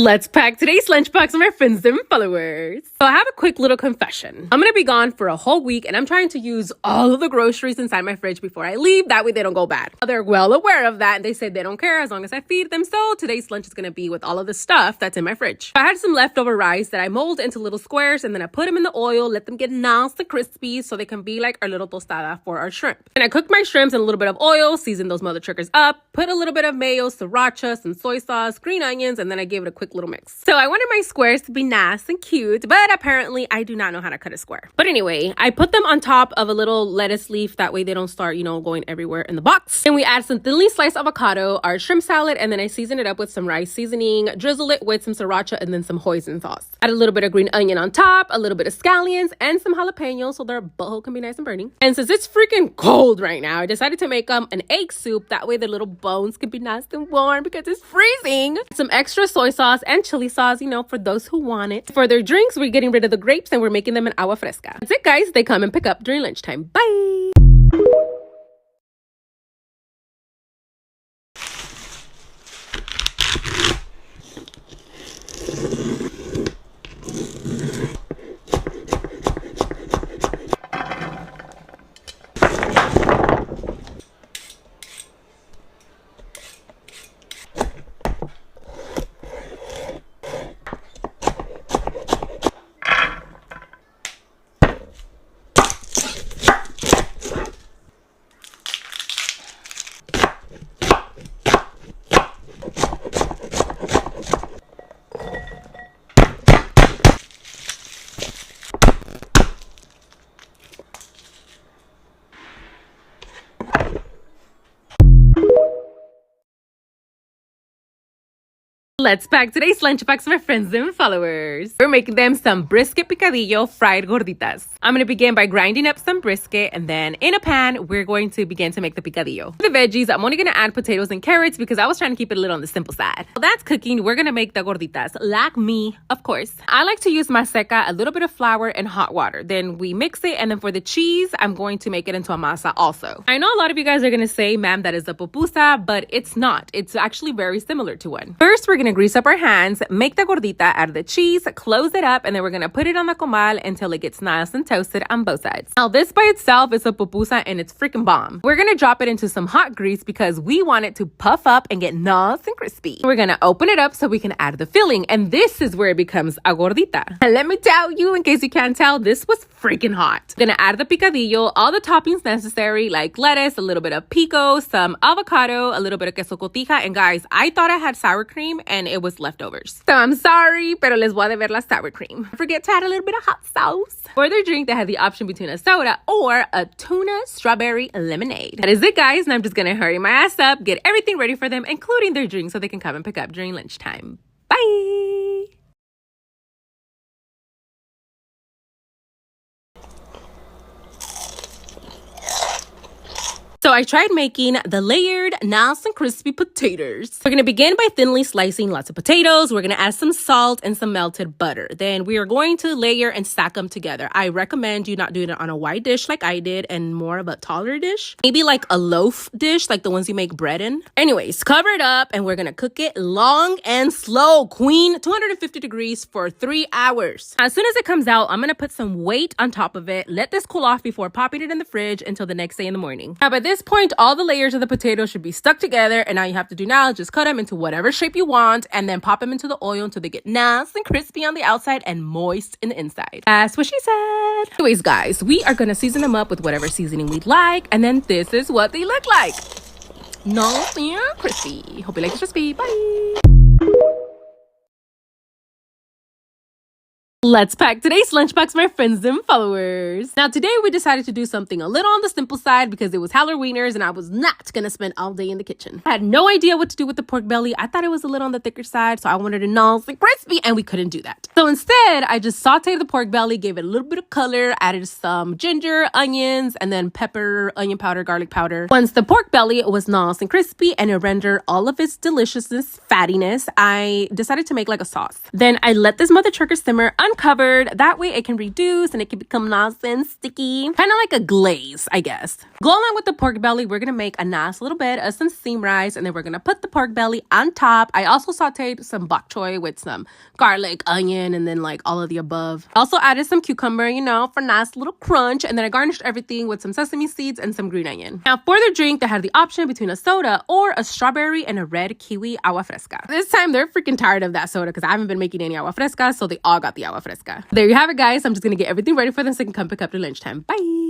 Let's pack today's lunchbox for my friends and followers. So I have a quick little confession. I'm gonna be gone for a whole week and I'm trying to use all of the groceries inside my fridge before I leave. That way they don't go bad. They're well aware of that and they say they don't care as long as I feed them. So today's lunch is gonna be with all of the stuff that's in my fridge. I had some leftover rice that I mold into little squares and then I put them in the oil, let them get nice and crispy so they can be like our little tostada for our shrimp. And I cooked my shrimps in a little bit of oil, seasoned those mother truckers up, put a little bit of mayo, sriracha, some soy sauce, green onions, and then I gave it a quick little mix. So I wanted my squares to be nice and cute, but apparently I do not know how to cut a square. But anyway, I put them on top of a little lettuce leaf. That way they don't start, going everywhere in the box. And we add some thinly sliced avocado, our shrimp salad, and then I season it up with some rice seasoning, drizzle it with some sriracha and then some hoisin sauce. Add a little bit of green onion on top, a little bit of scallions, and some jalapenos so their butthole can be nice and burning. And since it's freaking cold right now, I decided to make an egg soup. That way the little bones can be nice and warm because it's freezing. Some extra soy sauce and chili sauce, for those who want it. For their drinks, we're getting rid of the grapes and we're making them an agua fresca. That's it, guys. They come and pick up during lunchtime. Bye! Let's pack today's lunchbox for my friends and followers. We're making them some brisket picadillo fried gorditas. I'm going to begin by grinding up some brisket and then in a pan, we're going to begin to make the picadillo. For the veggies, I'm only going to add potatoes and carrots because I was trying to keep it a little on the simple side. While that's cooking, we're going to make the gorditas, like me, of course. I like to use maseca, a little bit of flour and hot water. Then we mix it and then for the cheese, I'm going to make it into a masa also. I know a lot of you guys are going to say, ma'am, that is a pupusa, but it's not. It's actually very similar to one. First, we're going to grease up our hands, make the gordita out of the cheese, close it up, and then we're going to put it on the comal until it gets nice and toasted on both sides. Now, this by itself is a pupusa and it's freaking bomb. We're going to drop it into some hot grease because we want it to puff up and get nice and crispy. We're going to open it up so we can add the filling, and this is where it becomes a gordita. And let me tell you, in case you can't tell, this was freaking hot. We're going to add the picadillo, all the toppings necessary, like lettuce, a little bit of pico, some avocado, a little bit of queso cotija, and guys, I thought I had sour cream and it was leftovers. So I'm sorry, pero les voy a deber la sour cream. Forget to add a little bit of hot sauce. For their drink, they had the option between a soda or a tuna strawberry lemonade. That is it, guys, and I'm just gonna hurry my ass up, get everything ready for them, including their drink, so they can come and pick up during lunchtime. Bye! So I tried making the layered, nice and crispy potatoes. We're going to begin by thinly slicing lots of potatoes. We're going to add some salt and some melted butter. Then we are going to layer and stack them together. I recommend you not doing it on a wide dish like I did and more of a taller dish. Maybe like a loaf dish, like the ones you make bread in. Anyways, cover it up and we're going to cook it long and slow. Queen, 250 degrees for 3 hours. As soon as it comes out, I'm going to put some weight on top of it. Let this cool off before popping it in the fridge until the next day in the morning. Now, by this point, all the layers of the potato should be stuck together, and all you have to do now is just cut them into whatever shape you want and then pop them into the oil until they get nice and crispy on the outside and moist in the inside. That's what she said. Anyways, guys, we are gonna season them up with whatever seasoning we'd like, and then this is what they look like. Nice and crispy. Hope you like this recipe. Bye! Let's pack today's lunchbox for my friends and followers. Now, today we decided to do something a little on the simple side because it was Halloweeners and I was not gonna spend all day in the kitchen. I had no idea what to do with the pork belly. I thought it was a little on the thicker side, so I wanted it nice and crispy, and we couldn't do that. So instead, I just sauteed the pork belly, gave it a little bit of color, added some ginger, onions, and then pepper, onion powder, garlic powder. Once the pork belly was nice and crispy and it rendered all of its deliciousness, fattiness, I decided to make like a sauce. Then I let this mother trucker simmer, covered. That way it can reduce and it can become nice and sticky. Kind of like a glaze, I guess. Go along with the pork belly, we're gonna make a nice little bit of some steamed rice, and then we're gonna put the pork belly on top. I also sauteed some bok choy with some garlic, onion, and then like all of the above. Also added some cucumber, you know, for nice little crunch, and then I garnished everything with some sesame seeds and some green onion. Now for the drink, they had the option between a soda or a strawberry and a red kiwi agua fresca. This time they're freaking tired of that soda because I haven't been making any agua fresca, so they all got the agua fresca. There you have it, guys. I'm just gonna get everything ready for them so they can come pick up their lunchtime. Bye.